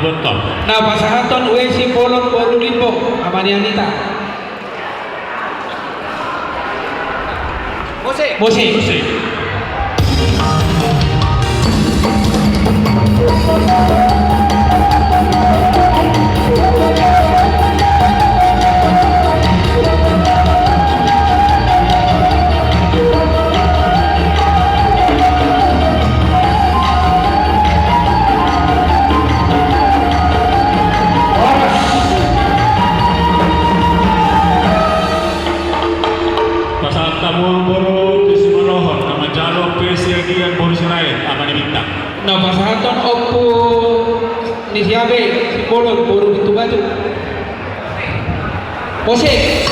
Bonto. Na pasahaton uwe si Polon Boru Limbo amani Anita. Musik. Pasal tamu boro Kisimalohon nama jalo Pesiagian Boru Sirain amani Bintang. Na pasahaton opo ni siabe si Polon Boru Pintu Batu. Musik.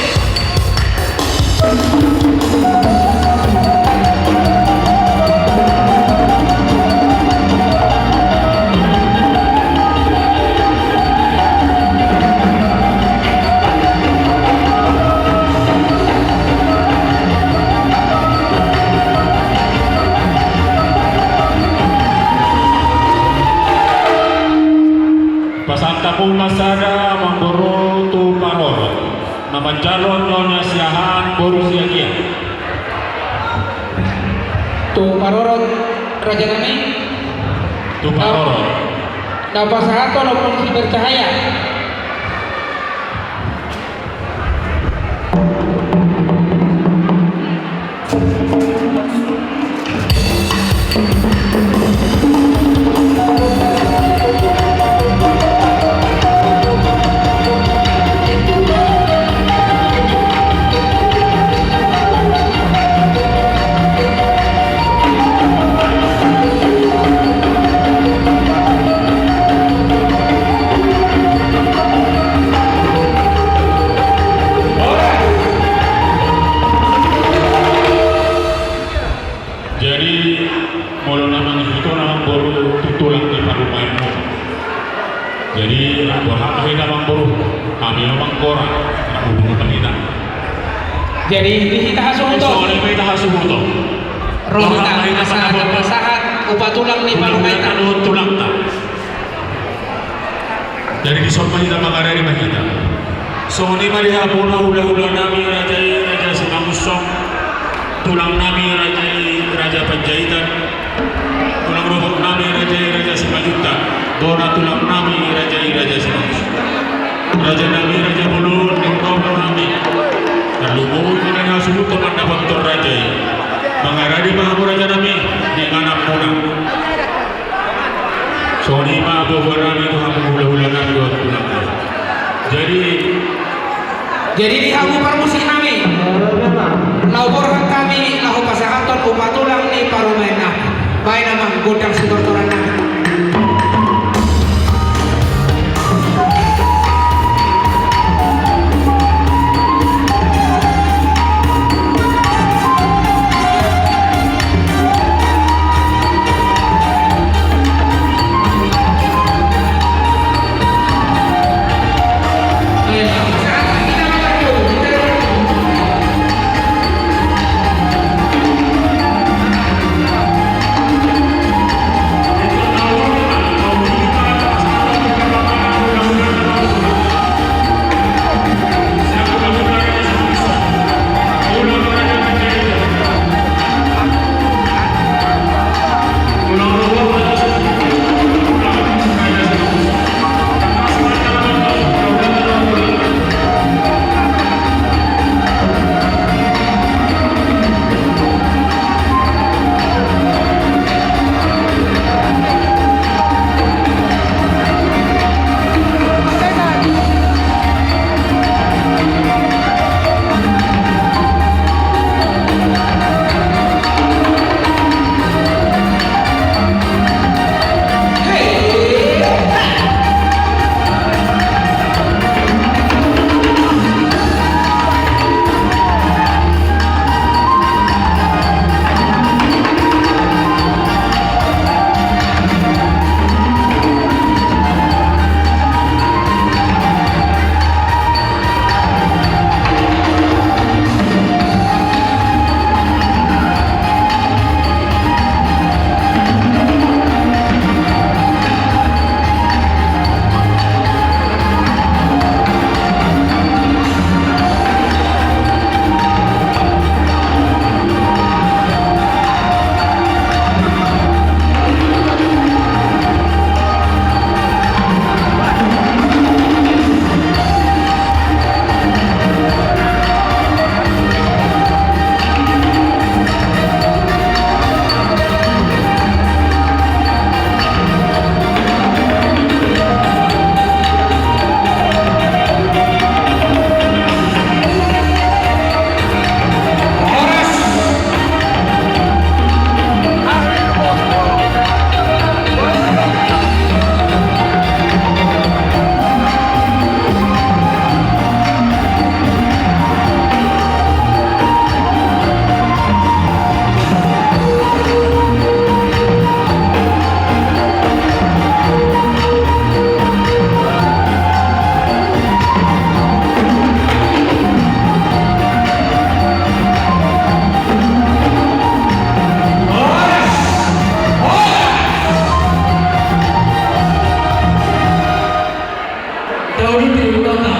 Pasal tamu Masada Mamboro Tu Paroro nama jalo Nyonya Siahan Boru Siagian. Tu Parorot Raja Nami. Tu Paroro. Na pasahaton opo si Bercahaya. Jadi mulu nama itu nama Boru tutulang di Parumainmu. Jadi berhak kita nama Boru kami memang korang nak hubungi kita. Jadi kita hasuto. Soalnya kita hasuto. Rohita pasahat upatulang ni Parumaita. Tulang tak. Jadi disompa kita mengadari kita. Soalnya melihat bola hula nami raja Simamusong. Tulang nami Raja Panjaitan, tulang rohok nami Raja Simajuta, Dora tulang nami Raja Simamus, Raja nami Raja Mulur, Rohok nami, lalu mohon kita nasulut teman dapat Raja, mengaradi mahamu Raja nami di mana pulang, Soni mahamu nami Tuhan hula nami waktu tulang. Jadi dihamu permusik nami. Lauborkan kami lahu pasahaton upatulang ni Parumaina. Baik nama godang sitortoran nami. Tahu ini udah tak.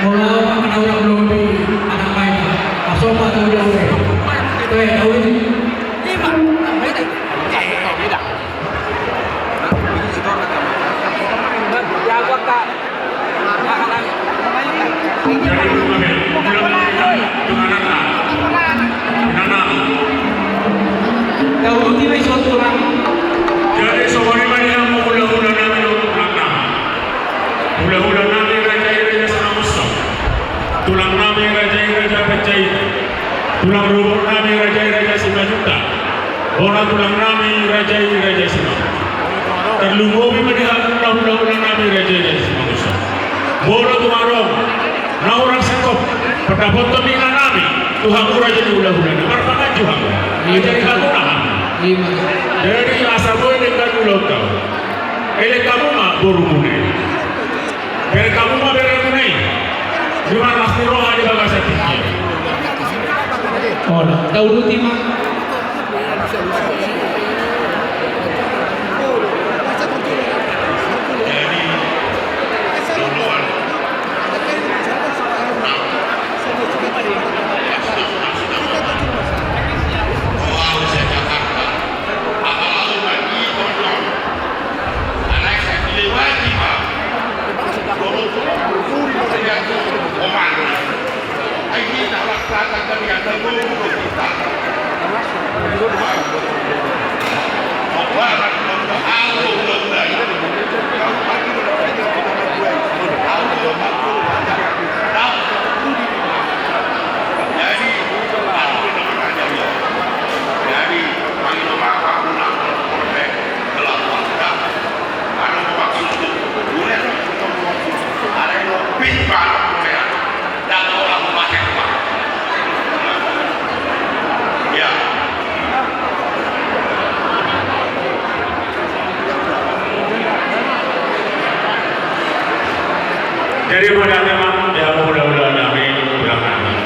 Mau mana orang belum di anak main. Masuk apa tahu dia udah. Tahu ini. Tahu ini besok tulang. Jadi sohori mania mau hula-hula namin untuk tulang nama. Hula-hula namin raja-raja sama musuh. Tulang namin raja-raja Panjaitan. Tulang rubuk namin raja-raja Simajuta. Orang tulang namin raja-raja Simajuta. Terlungobi menihakan hula-hula namin raja-raja Simajuta. Boro tumarong. Na orang sekop. Perdapot kemina namin. Tuhan raja di hula-hula. Marpangan Tuhan. Jadi kamu nahan. Dari asal boy dengan ulang tahun, ele kamu mah baru mulai. Dari kamu mah baru mulai. Di mana pasti roh ada bagasi tinggi. Oh, tahu dulu timah. Daripada memang dia mula-mula namin bilang namin.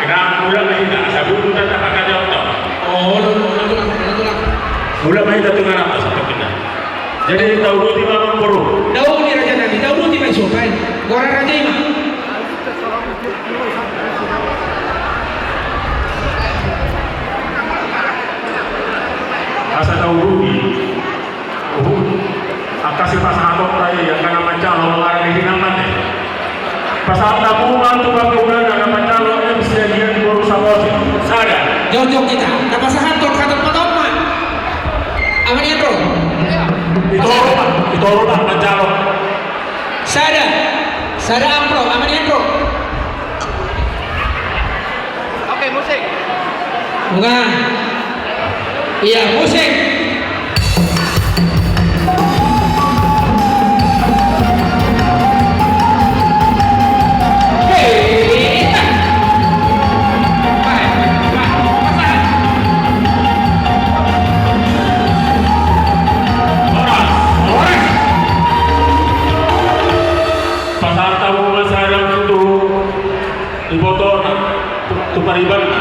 Kena mula lagi tak sabun tu tak pakai jawab tau. Oh, tulang. Mula lagi tak tengah apa sampai kena. Jadi tahu dulu di mana baru. Tahu ni raja Nabi, tahu dulu timah sopan. Orang raja imah. Asa tahu dulu di. Akasih pasangan raya yang kena mencalon orang di nama ni. Pasal tamu mantu bakulan dan mencalon yang sebagian baru sahaja. Sadar. Jauh-jauh kita. Dapat pasangan tok kata pedoman. Aman ya bro. Itu orang mencalon. Sada bro. Aman ya bro. Oke, musik. Bukan. Iya musik.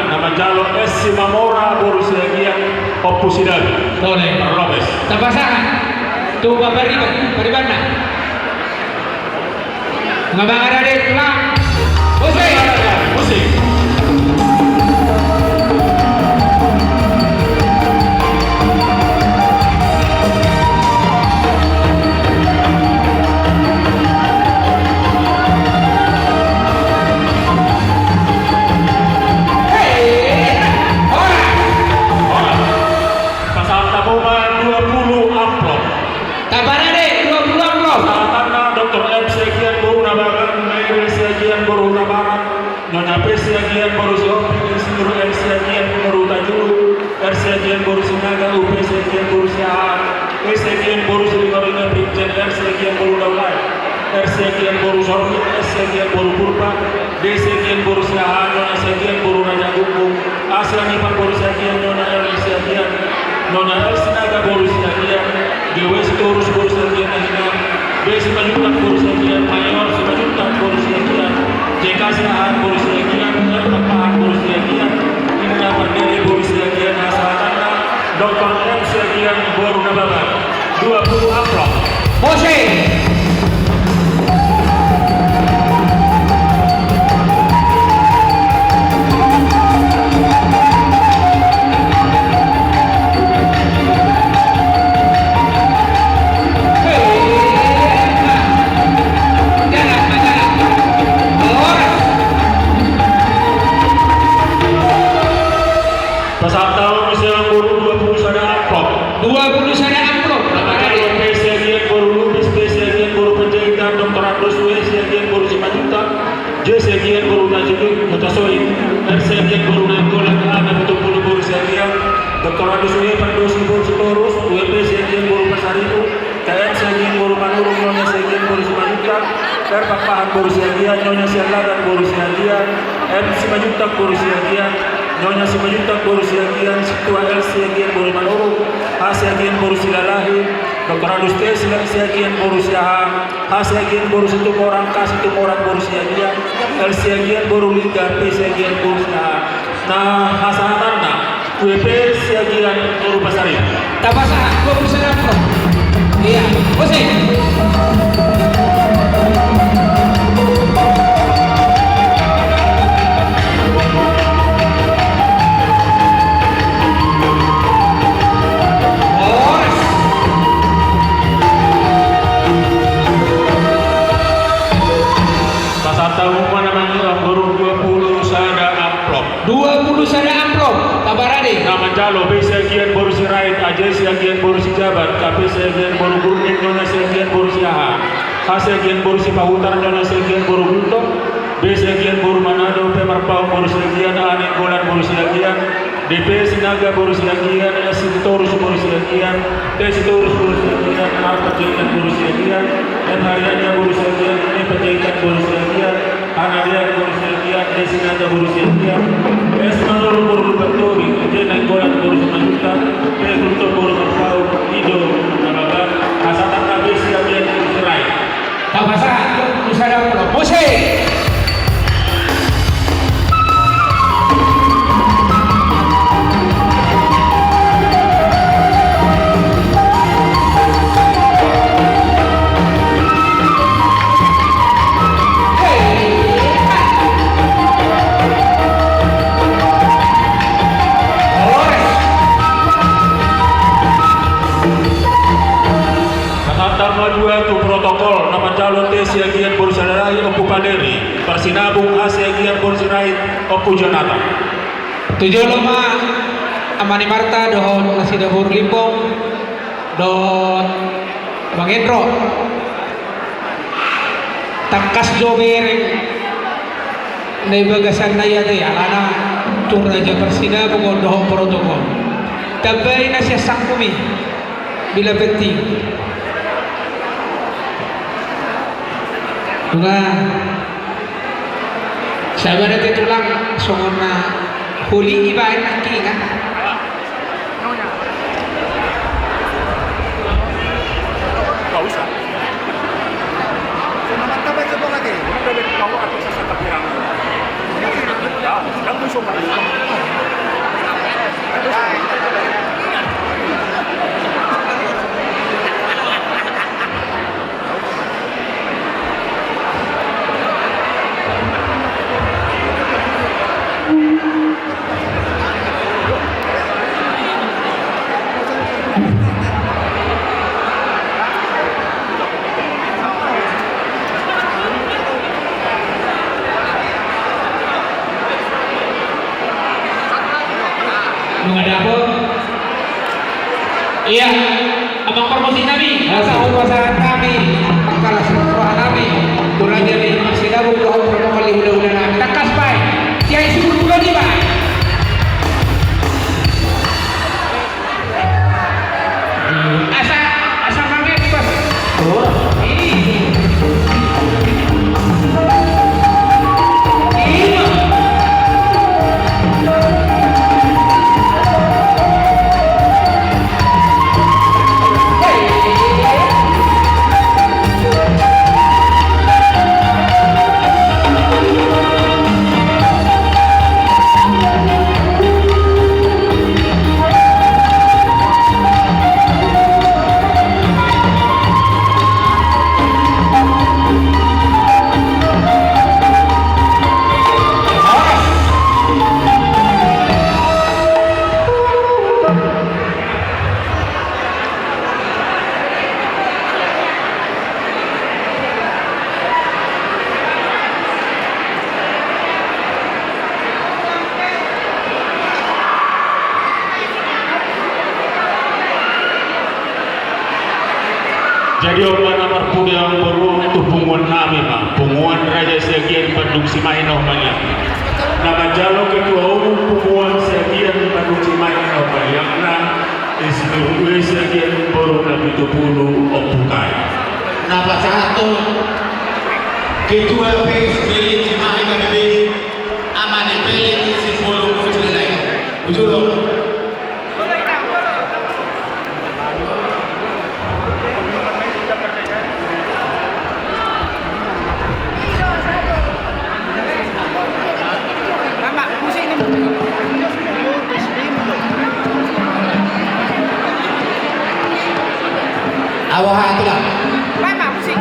Nama calon si Mamora Borusiagian Opusidan. Boleh. Robes. Tak pasangan. Tu paribana. Ngabang ada di tulang. Musik. Musik. Nona Persiagian baru Siopi, Sinuru Persiagian baru Tajulu, Persiagian baru Sinaga, Persiagian baru Siahan, Persiagian baru Silikorina Brigjen, Persiagian baru Daulay, Persiagian baru Sormi, Persiagian baru Purba, Persiagian baru Siahan, Nona Segian baru Raja Gunggung, Asian Ipan baru Segian, Nona Persiagian, Nona Persinaga baru Siagian, Gewes Torus baru Segian, Besi Majutan baru Segian, Mayor Majutan baru Segian, JK Siahan baru Segian, Tepahan baru Segian, Indah Pandiri baru Segian, Asalana, Dr. M Segian baru Nababan, 20 April. Musik. Dokoradus UE Pandos Ibur Sitorus UEP Segian Boru Pasaribu KM Segian Boru Manurung Nyonya Segian Boru Simajutak Papahan Boru Siagian Nyonya Sialagan Boru Siagian M Simajutak Boru Siagian Nyonya Simajutak Boru Siagian Situa L Segian Boru Manurung A Segian Boru Silalahi Dokoradus T Segian Boru Siaha A Segian Boru Situmorang K Situmorang Boru Siagian L Segian Boru Liga P Segian Boru Siaha Nah hasanarna WP Siagian Boru Pasari Tabasa 29 Pro. Iya, musik. Nama Jalo, B Segian Boru Sirait, Ajay Segian Boru Sijabat, KP Segian Boru Gurnin, Nyonya Segian Boru Siaha, H Segian Boru Sipahutar, Nyonya Segian Boru Guntok, B Segian Boru Manado, P Marpau Boru Segian, Anik Golan Boru Siagian, DP Sinaga Boru Siagian, S Sitorus Boru Siagian, T Sitorus Boru Siagian, A Pejahitan Boru Siagian, M Haryanya Boru Siagian, E Pejahitan Boru Siagian, Anadia Boru Siagian, D Sinaga Boru Siagian, S Manurung Boru Batori, J Golan Boru Simajutak, P Guntok Boru Marpau, Ido Nababan, Asatan Nabi Siagian Boru Sirai. Tabasa 29 Pro. Musik. Protokol nama calon T Siagian Boru Sadarai Oku Paderi Persinabung A Siagian Boru Sirait Oku Janata 75 Amani Marta dohon nasi dapur Limpong don Bang Endro tangkas jober na bagasan na yate alana Raja Persinabung dohon protokol tabay na siya sakumi bila penting Bunga sahabat itu tulang songona huli ibain nanti kan Gak usah. Mantap aja coba lagi. Udah dari kau atau sesat pirang. Ya, sedang musuh mereka. Ada apa? Iya, abang promosi Nabi, asal pasangan kami, kalah sekolah Nabi, turun jadi masih dah buka protokol udah takas baik, kiai suruh juga nih baik. Asa kaget pas. Jadi orang nomor punya perlu itu punguan nami mah, punguan Raja Segian Bandung Simainau banyak. Nama Jalo ketua umum punguan Segian Bandung Simainau banyak. na isnuwes lagi baru na 70 o bukay. Napasahatu ketua PSBI Cimahi KBB aman dipilih simbol muncul lagi ujung awah itulah musik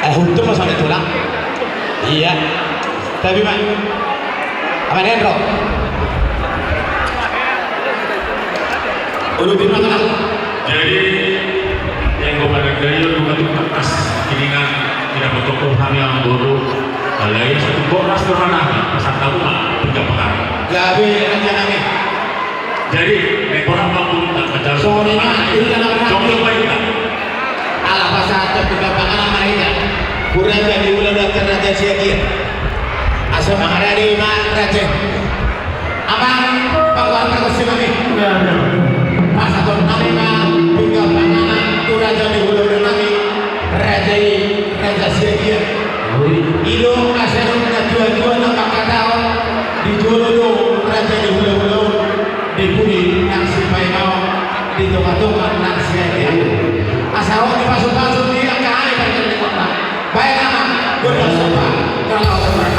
Untuk masalah tulang, iya. Tapi mak, apa nih bro? Udah di mana? Jadi yang kepada gaya bukan itu kertas kiringan tidak betul kami yang bodoh. Kalau ini satu boras terhana pasal tahu mah tidak pekan. Gabe rencana kami. Jadi orang mampu tak kejar. Sore mah ini kan apa? Jomblo baik tak? Ala pasal terpegangan mereka. Kurang jadi ulah raja siagian. Asal mahari mah raja. Abang pangkuan perkusi kami. Masa tu kami mah tinggal panganan tu raja di ulah kami. Raja siagian. Ilo asal tua nak kata di jolo raja di ulah di puni yang simpai mau di tokat nak siagian. Asal di pasuk dia kaya pada di kota. Baik nama, sudah sopan, kalau sopan.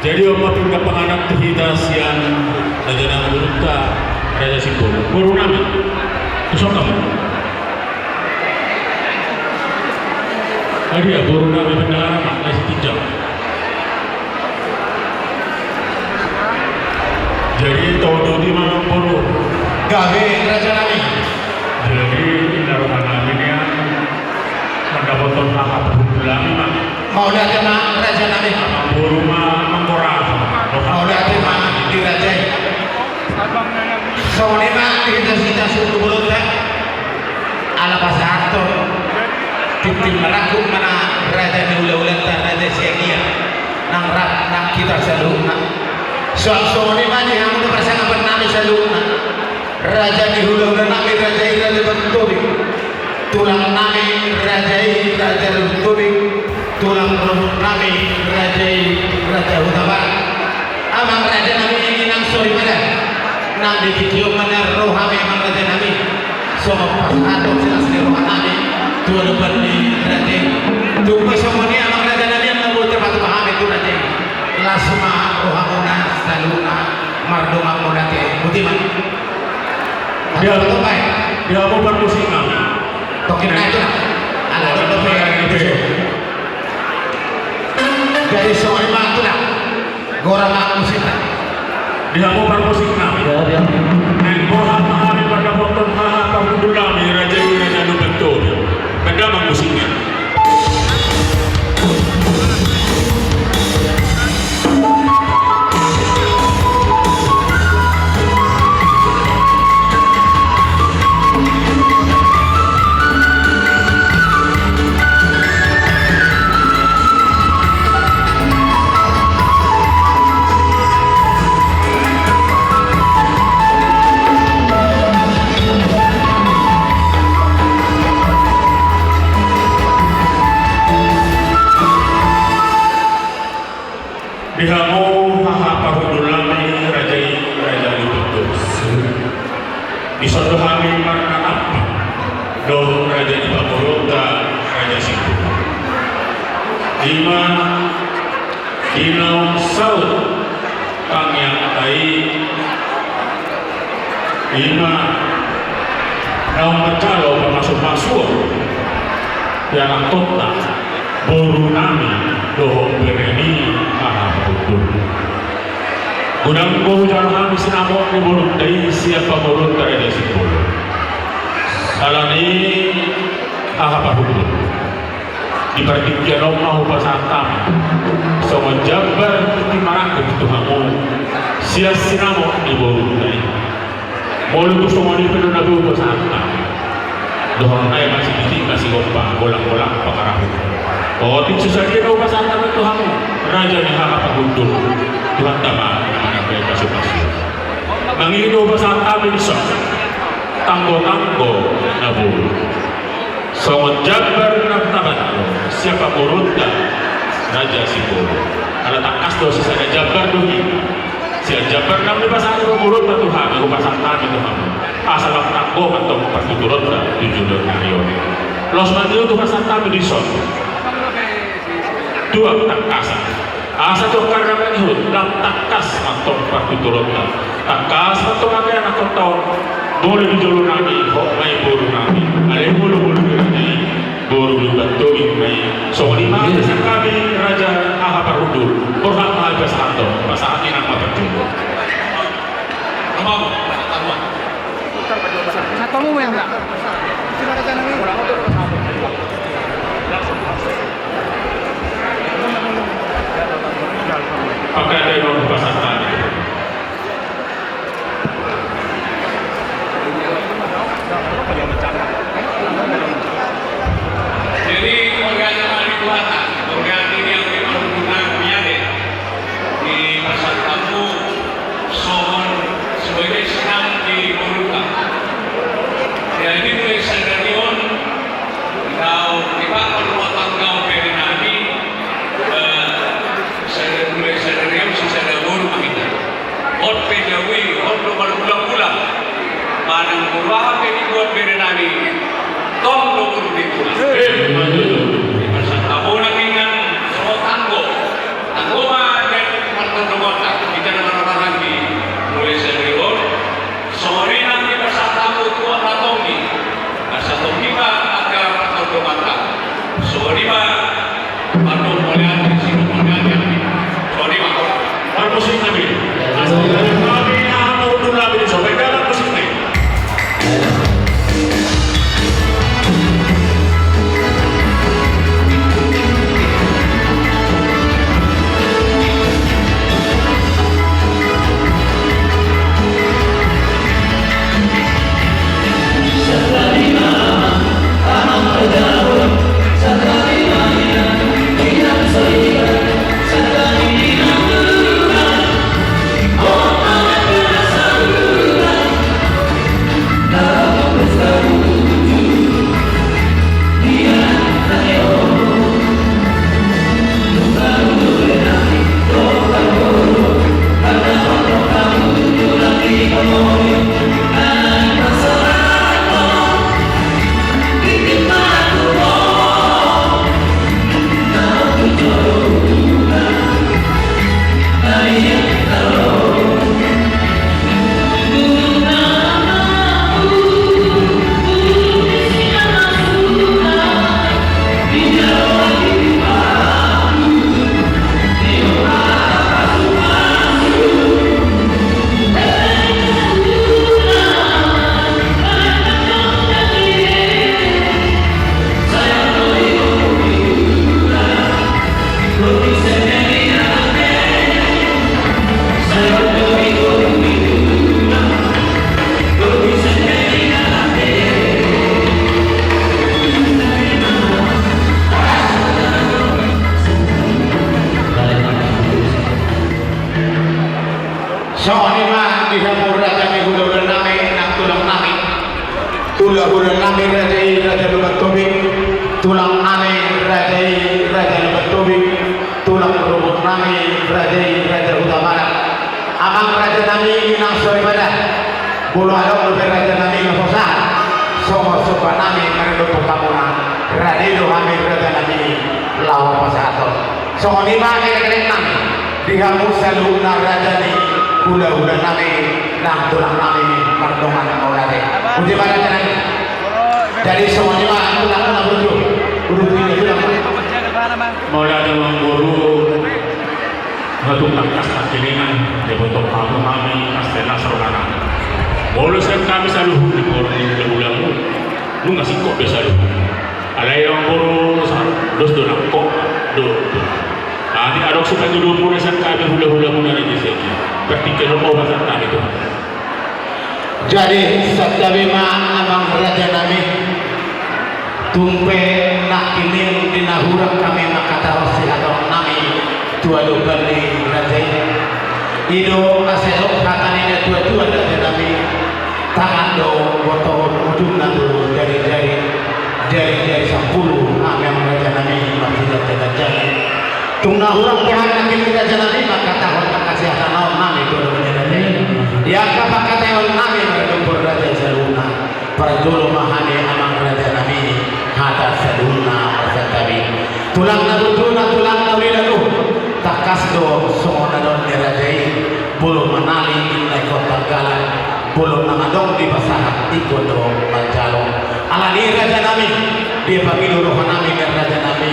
Jadi apa tinggal penganak terhitas yang Raja Nang Burunta Raja Simpul Guru nama Kusok kamu Tadi ya guru nama pendengar nama Nasi Tinjau. Jadi tahun di mana guru Gawe raja nami. jadi naruhan kami yang mendapatkan hak bulan Mau lihat mah raja nami. guru mah mengkorak Mau lihat mah dirajai. Sore mah kita suruh bulut lah. Ala pasar tu. Titim merakum mana raja ni ulah raja siagia. Nang rak nang kita selalu nak. Sore mah ni kamu tu bersama bernama selalu nak. Raja di ulah nami raja bentuk. Tulang nami raja bentuk. Tulang nami raja utama. Amang raja nami ini nang sore mana? Nang dikitiup mana roh kami amang raja nami. Semua pas atau jelas di roh nami. Tuan berni raja. Tunggu semuanya amang raja nami yang membuat tempat paham itu raja. Lasma roh amuna saluna marduma mudate. Butiman. Dia Apa baik? dia mau bermusingan. Tokin itu lah. Anak itu itu. Dari semua itu lah. Gorang musik lah. Dia mau bermusingan. Yang bohong mahal pada motor mahal kamu dulu raja nu betul. Benda isodohami marnanap do raja di Pamuruta raja Sibu lima Inau Saud kang yang tai lima naung bercalo bermasuk-masuk yang kota boru nami doho bereni maha betul gudang bohu jalan habis namok ni boru dari siapa boru dari Sibu alani maha betul dipertikian mau pasantam sama jabar di marang itu kamu sia sinamo di boru dari mulu tu semua ni penuh nabi pasantam dohong ay masih ditinggal si gompa bolang-bolang pengarah oh tin susah dia kau pasantam itu kamu raja ni hak apa guntur Tuhan tama anak bayi pasir-pasir mangido pasantam ini sok tanggo-tanggo nabu sama jabar nabtabat siapa burunda raja Sibu ala takas do sisa jabar dohi si jabar nam di pasang do burunda Tuhan aku pasang kami Tuhan asal takbo atau pertuturunda tujuh nario los mandio tu pasang kami di son dua takas asa tu karena menghut dam takas atau pertuturunda takas atau pakai anak kotor boleh dijolong nami kok mai boru nami ada bulu-bulu ini boru dibantuin mai so lima desa kami raja aha parudul berhak mahal besanto masa hati nama terjun ngomong satu mu yang enggak pakai dari orang pasar tadi jadi organ hari Tuhan, organ ini yang diperlukan punyane di pasar tamu sohon sebagai senang di Moruta. Jadi mulai senarion kau tiba rumah tangga Berenami mulai senarion sisa baru kita. Hot pejawi, hot nomor bulan-bulan. Manang murah buat Berenami. Tom nomor di pulang. Aku lagi dengan soal tanggo mah dan marton nomorta kita dengan orang lagi mulai serius. Sore nanti pasal tanggo tua ratongi, pasal tongi mah ada marton nomorta. Sore mah marton molian di sini molian yang sore mah. musik nabi kami mau dulu nabi sampai dalam musik nabi tulang nami raja lebat tobing, tulang berubut nami raja utama. Amang raja nami inang sore pada bulu adok lebih raja nami Somo sopanami meredo pekamuna radido hamil rada nabi lawa pasato somo lima kene nami dihamu salu na radani udah nami nang tulang nami mardongan maulade uji mana jalan jadi somo lima tulang na buju udah ini tulang maulade wang guru ngatung tangkas kakilingan debotok kamu kami kastela sorgana Molo sa kami sa luhur ni Poro ni ulang mo. Nung ngasing ko sa luhur. Alay ang Poro sa dos do ng ko do. Adi arok sa pagdulo mo na sa kami hula-hula mo na rin sa inyo. Praktikal mo ba sa kami to? Jadi satabi ma amang raja nami tumpe nak kini dinahurang kami makatawas si adong nami tualo bali raja Ido aserok hatani na tua-tua raja nami tangan do botol ujung nado dari sampulu amang raja nami masih jari tungna hurang Tuhan kini raja nami makatahon kasihatan nami tualo raja ya kapakatayon nami meredumpur raja saluna parjolo mahani amang raja nami hata saluna asatabi tulang na wilalu takas do sumona don dirajai bulu manali inai kota galan bulu nangadong di pasahat ikut do mancalo ala ni raja nami dia bagi dulu nami dan raja nami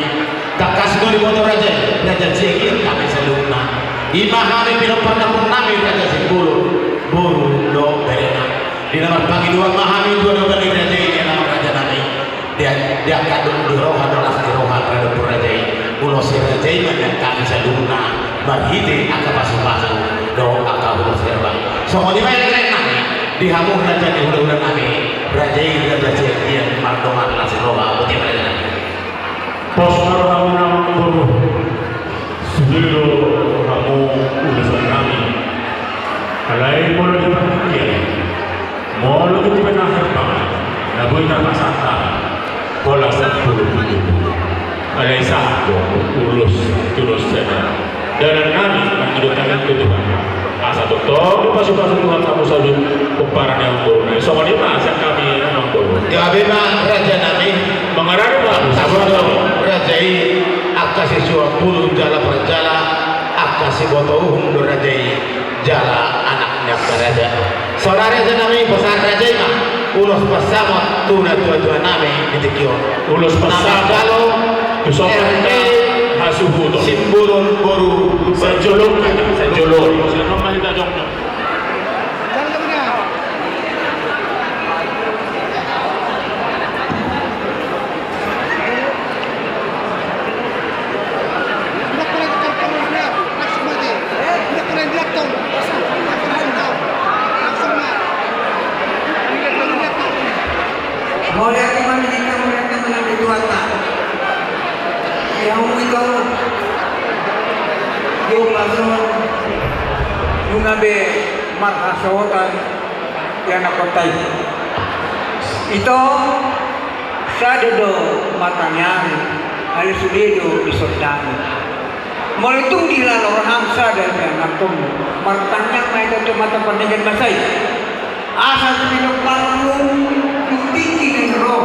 takas do di motor raja segir kami saluna imahami pinopana pun nami raja sibulu buru do berena di nama bagi dua mahami dua do bagi raja ini nama raja nami dia kadung di roha dolas di roha terhadap raja ulo si raja ini dan kami saluna berhidi aka pasu-pasu do aka ulo serbang so di mana keren nami di hamung raja di udah nami raja ini raja ini mardoman las roha putih raja nami Pos kamu nama guru. Sebelum kamu urusan kami. Alay mo lang yung pagkakiyay. Mo lang yung pinahirpangan. Naboy na masata. Wala sa pulo-pulo. Alay sa ako, tulos sana. Dan kami, ang inutangan ko diba? Asa doktor, pasok-pasok mga kamu sa kumpara na yung guru na. So, kanina, sa kami ang guru. Gabi ma raja nami Mengarang ba? sabon raja ini akasi suap puluh jala perjala akasi botohum do raja jala anaknya raja saudara raja nami pesan raja mah ulos pasamot tuna tua-tua nami ditikio Ulos pasama. kalau RT hasubuto. simbulun boru Sa jolong ka. Sa jolong. Sa normal na jong. Mulai kita mengambil dua tak. Yang itu yung langsung mengambil marhasotan yang nak kotai. Itu saya do matanya hari sudido disodan. Melitung di lalu hamsa dan anak tumbuh. Martanya mereka cuma tempat dengan masai. Asal tidak parlung tinggi dan roh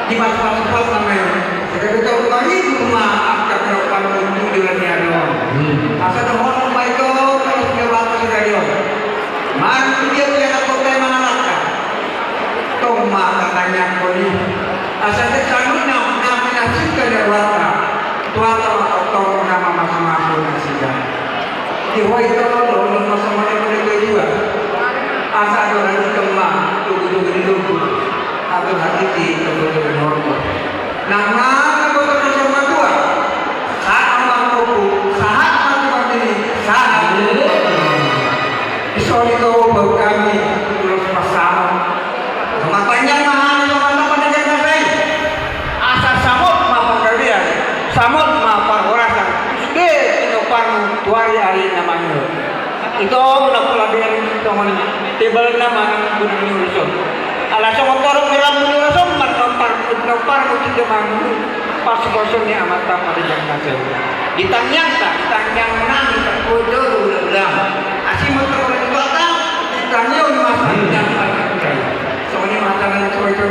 di masalah namanya. Sekarang kita lagi rumah akak parlung di dalamnya roh. Asal orang baik itu harus lewat radio. Mari dia punya kota mana laka. Toma katanya koni. Asal kita nama nasib kedarwata. Tuhan atau nama masing-masing nasibnya. Di itu loh masing-masing mereka juga. Asa ada lagi kemah, tunggu atau hati di tunggu normal. Nama kota bersama tua, saat orang kuku, saat mati ini, saat isol itu bau kami terus pasang. Matanya mahal sama pada jalan lain. Asa samut mapan kalian, samut mapan orasan. Deh inopan tuari hari namanya. Itu nak dengan teman tebal nama gunung Nuruson. Alasnya motor meram Nuruson menopar mungkin demang pas kosongnya amat pada jangan saya. Ditanyang menang terkodo ulang. Asyik motor itu apa? Ditanya masalah yang paling. Soalnya masalah itu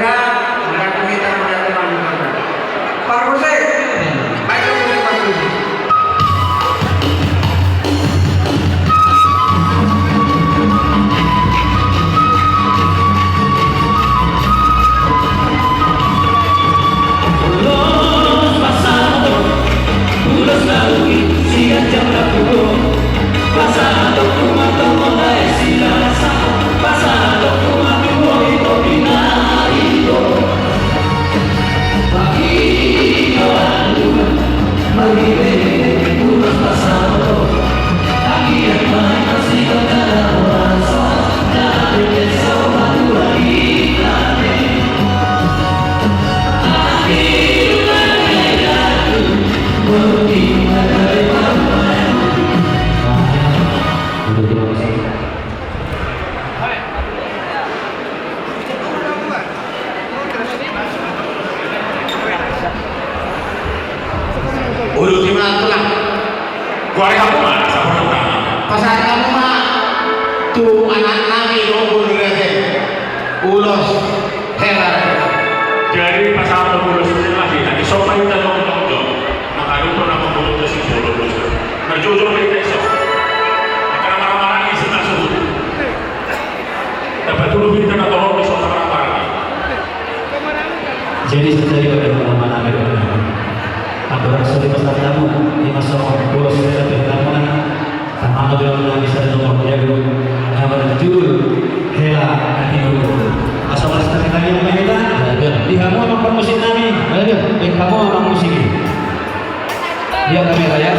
tu anak nami unggul raja ulos heran. Jadi pasal pembulus ini lagi, nanti sopan kita dong. Maka itu nama pembulus si pembulus. Berjujur kita iso. Karena marah-marah ini sudah sebut. Dapat dulu kita nak tolong besok marah-marah. Jadi sejari pada pengalaman Amerika. Aku rasa di pasar tamu di masa bolos saya pertama sama ada yang bisa nomor jago. Nama judul Hela Hidul. Asal asal kita yang main di kamu orang promosi kami, di kamu orang musik. Dia kamera ya.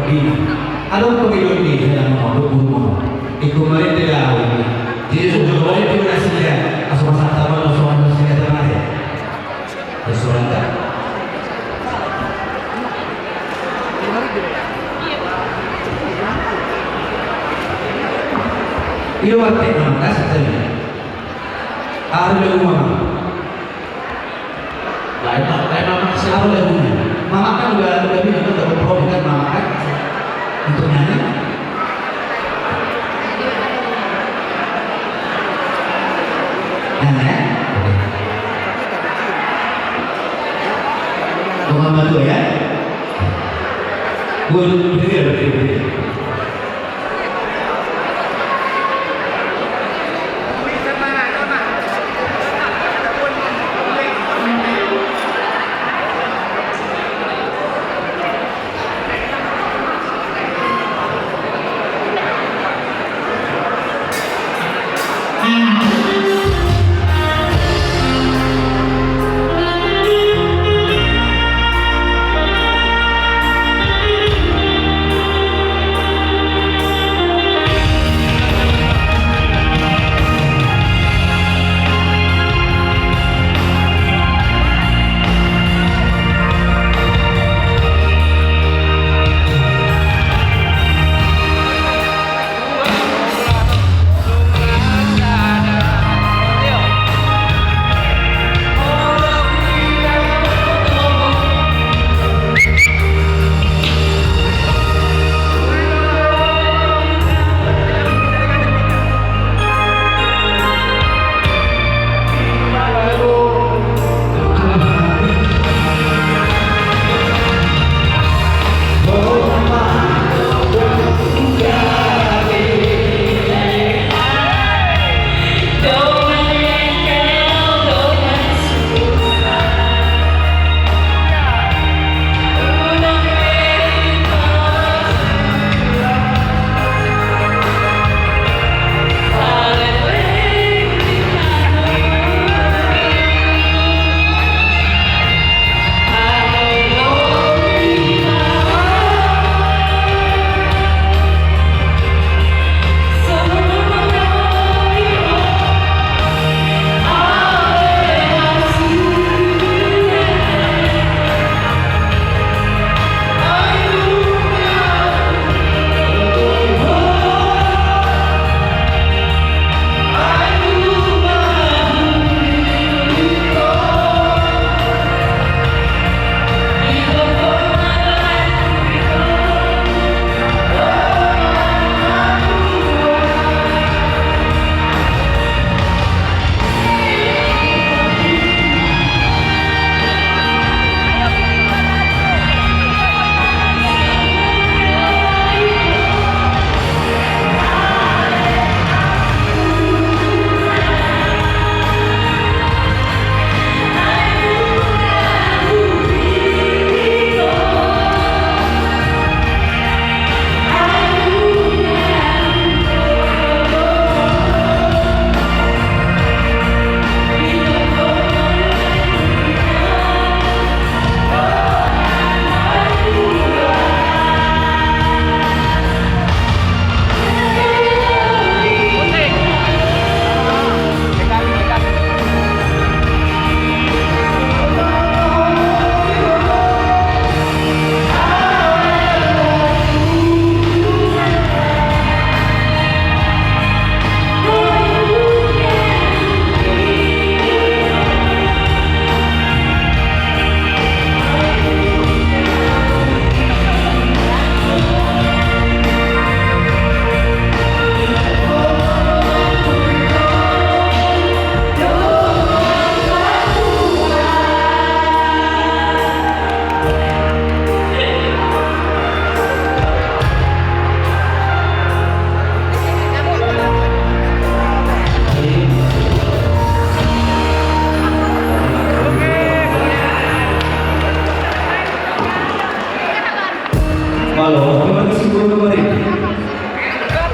lagi. Along pagilon ni sa mga dugong mo. Ikumarin nila ako. Di sujud mo ito na sila. Aso masatama no so ano sila tamay. Resuranta. Iyo ate naman kasi tali. Araw lang mama. Lain mama siapa lagi? Mama kan udah bilang tuh tak perlu dengan mama kan untuk nyanyi. Nyanyi? Mama tu ya? Berdiri.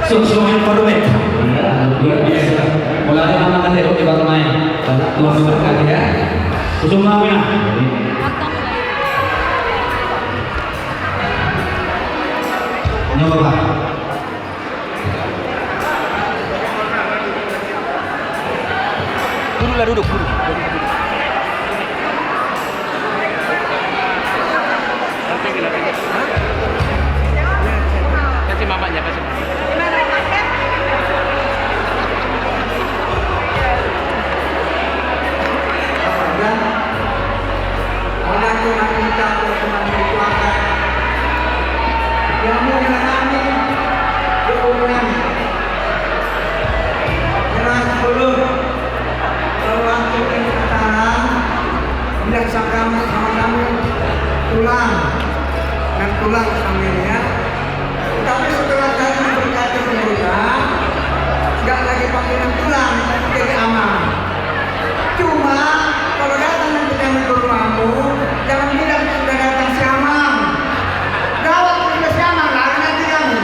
Sungsungan Korwet. Luar biasa. Mulai nama katero di bawah main. Tuan berkati ya. Kusuma wina. Nyoba Pak. Duduk. Kasih mamanya, kasih. Dan orang yang kita teman dituakan yang mengalami keuangan keras belum orang yang sekarang tidak sama kamu tulang dan tulang sambilnya. Tapi setelah kami berkata mereka nggak lagi panggilan tulang jadi aman. Cuma kalau datang nanti kami ke rumahmu, jangan bilang sudah datang si Amang. Gawat sudah si Amang, lari nanti kami.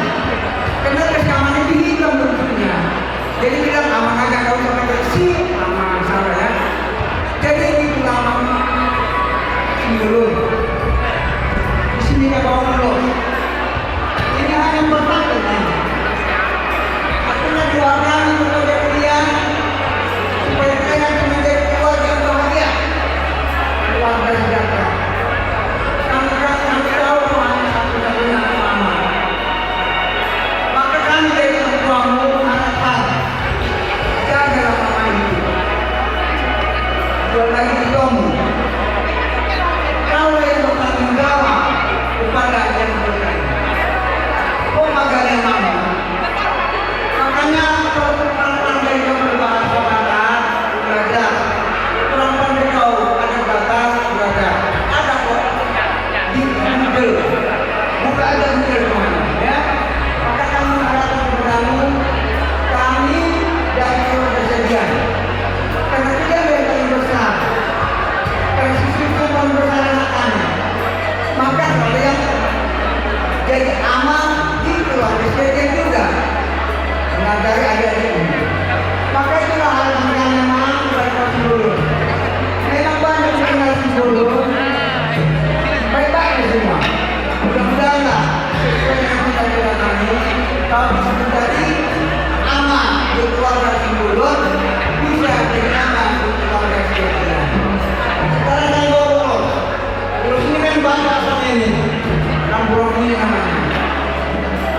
Karena si Amang itu hitam bentuknya. Jadi bilang Amang aja nggak usah pakai si Amang salah ya. Jadi ini Amang dulu. Di sini nggak bawa dulu. Ini hanya bertanya. Aku nak doakan untuk kalian supaya kalian menjadi keluarga yang bahagia, keluarga sejahtera. Kami tahu Tuhan satu-satunya Tuhan. Maka kami dari Tuhanmu harapkan jagalah mama itu. Jual lagi hidupmu. Kau yang bertanggung jawab kepada yang berkata. Oh magana mama. Makanya kalau kurang pandai kau berbahasa batas, belajar. Kurang pandai kau ada batas, belajar. Ada kok di Google. Buka aja Google kemana, ya. Maka kami mengharapkan kepadamu, kami dan keluarga sejahtera. Karena kita yang paling besar. Karena sisi itu paling besar anak kami. Maka kalian jadi aman di keluarga sejahtera juga. Mengajari adik-adik ini. Maka itulah hal yang memang mereka dulu. Memang banyak yang dulu. Baik-baik semua. Mudah-mudahan lah sesuai dengan cita-cita kami, kau bisa menjadi aman di keluarga dulu, bisa jadi aman di keluarga sejahtera. Sekarang saya bawa terus ini kan banyak sama ini. Kampung ini namanya.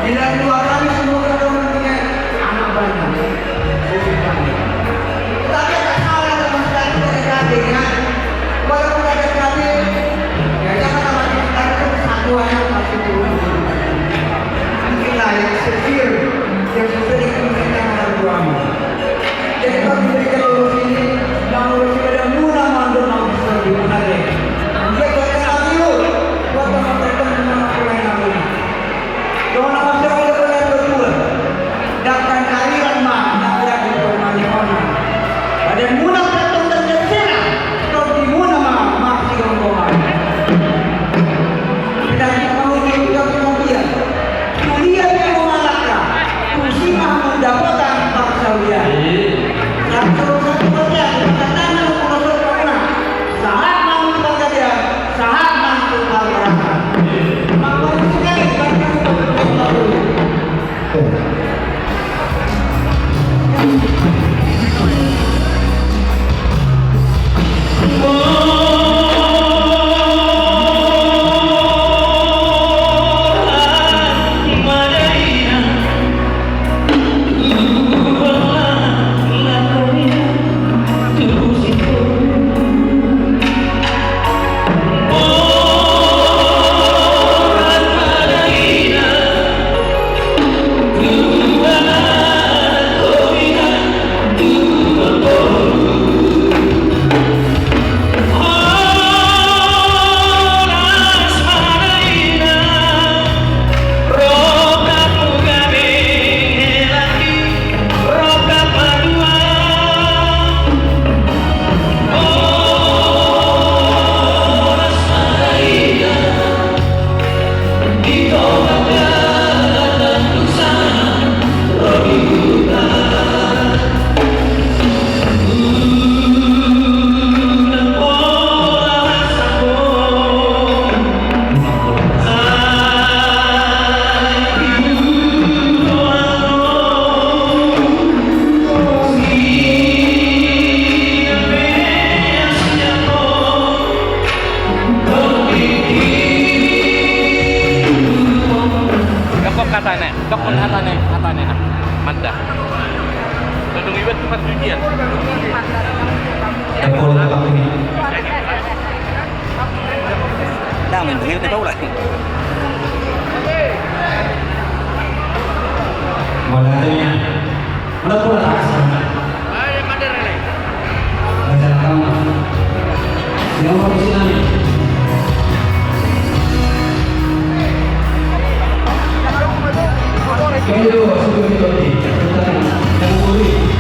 Bila dua kami semoga kau mempunyai anak banyak. hatane. Dok pun hatane na. Manda. Tadung iwet tempat cucian. Dapur apa ini? Đang mình nghe đâu lại. Mulanya, mana pun tak sama. Macam kamu, siapa di sini? Kau sudah dilatih, yang boleh.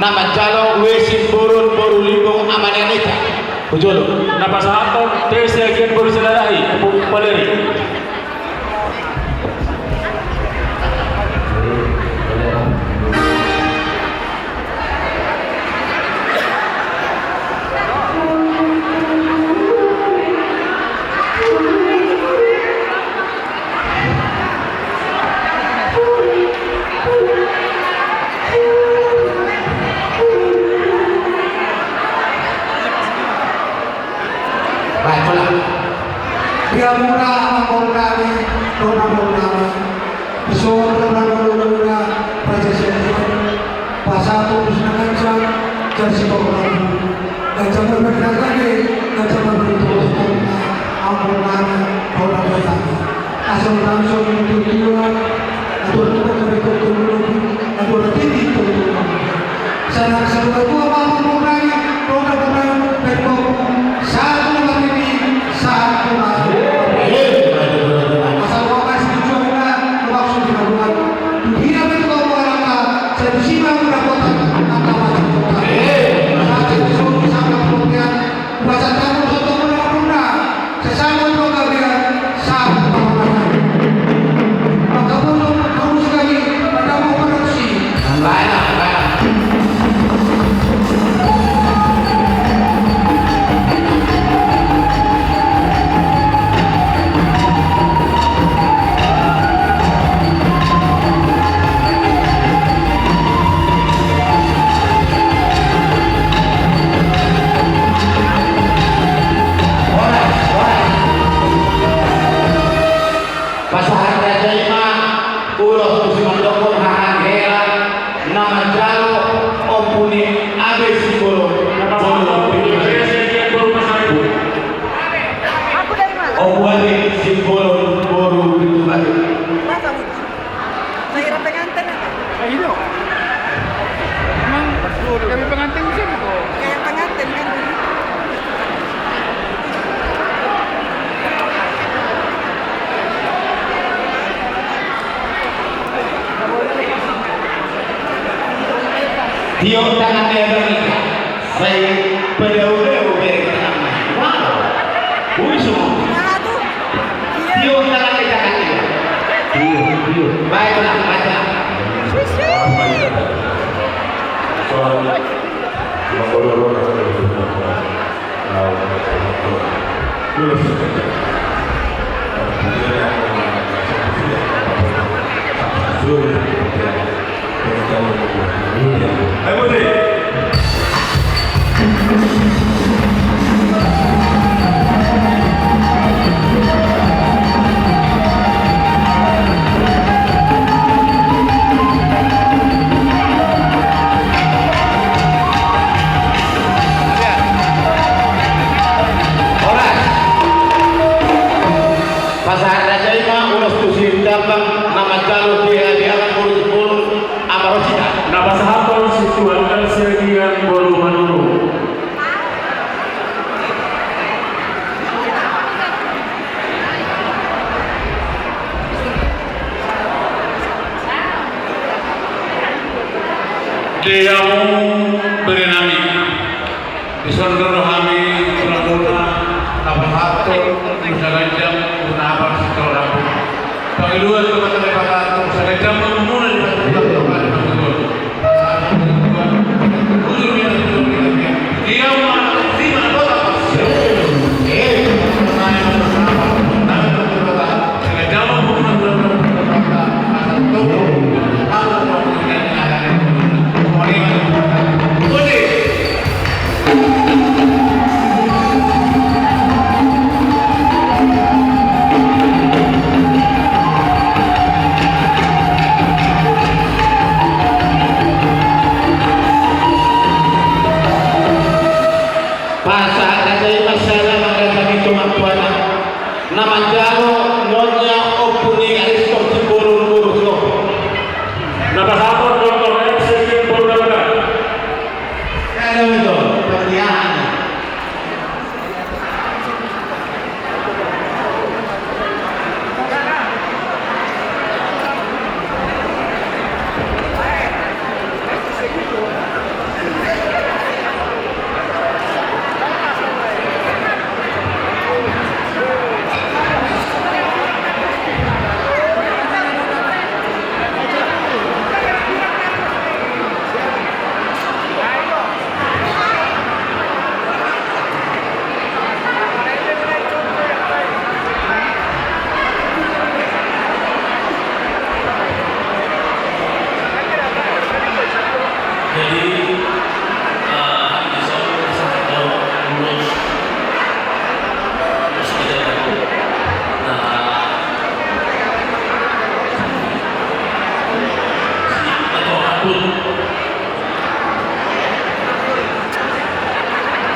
nama jalo wesin borun boru libong amanyanita ujolo Napa sa aton Sekian baru selesai. Pupuk Paleri. Dia murah mengkami, dona mengkami. Besok mengkami Pancasila. Pasal tulis dengan jadi pengkami. Dan jangan berkata lagi, dan jangan bertulis ampun kami, dona mengkami. Asal langsung itu dia, atau kita berikut dulu, atau titik dulu. Saya selalu apa mengkami, dona mengkami, berikut satu lagi satu lagi. Tiok tangan dia bernikah. Saya pada-pada bernikah. Wow. Bui semua. Tiok tangan dia tangan dia. Tiok. Baiklah, baca. Dia berenami disandar kami pelabuhan kabupaten Nusa Gajang Gunawan sekolah. Bagi dua teman-teman kata Nusa Gajang memulai dia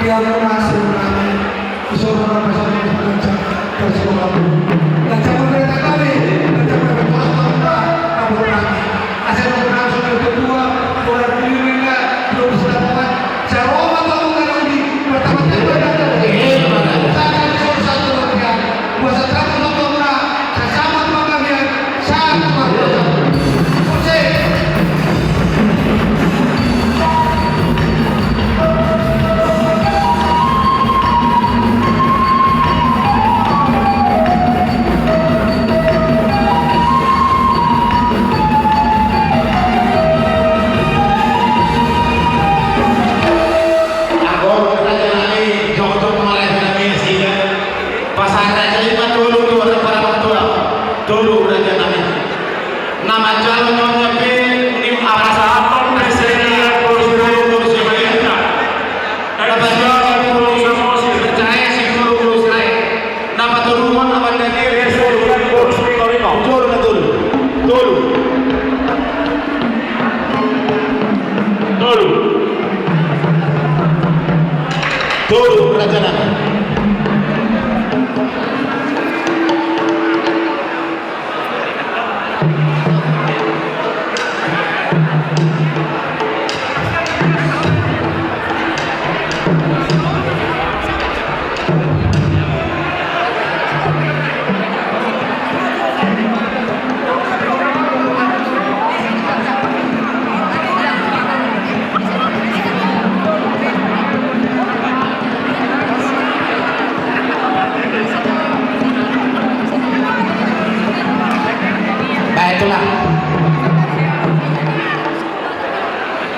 dia menasih kami seorang masyarakat pengajar bersekolah dan jangan mereka kami dan jangan mereka kamu kami asal mengenal sudah kedua boleh pilih mereka belum sudah dapat jawab atau bukan ini pertama-tama sangat satu rupiah buat satu nomornya sesama kami sangat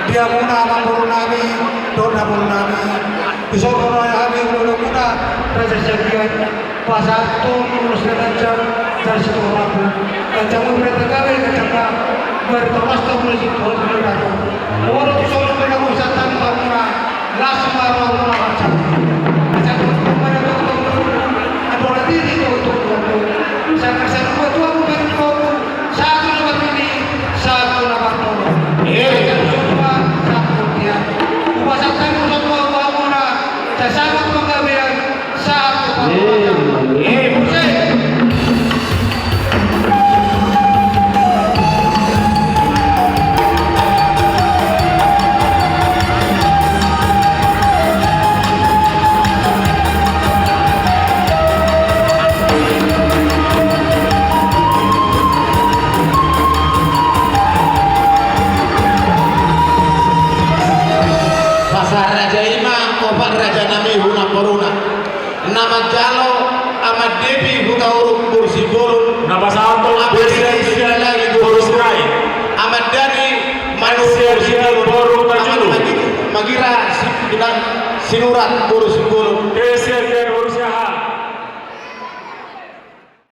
dia muna nami dona nami isoro kami muna raja sekian pasal tu lulus jam dari sekolah dan jamu mereka kami ketika berterus terus berlaku orang solo mereka musatan muna langsung baru macam macam mereka ada diri itu saya buat tu aku berikut satu nomor ini satu nomor tolong Upasakan semua bangunan sesama penggabian satu nama jalo amat debi buka uruk kursi golun Nama satu Amat lagi kursi rai amat dari manusia boru baju magira bilang sinurat kursi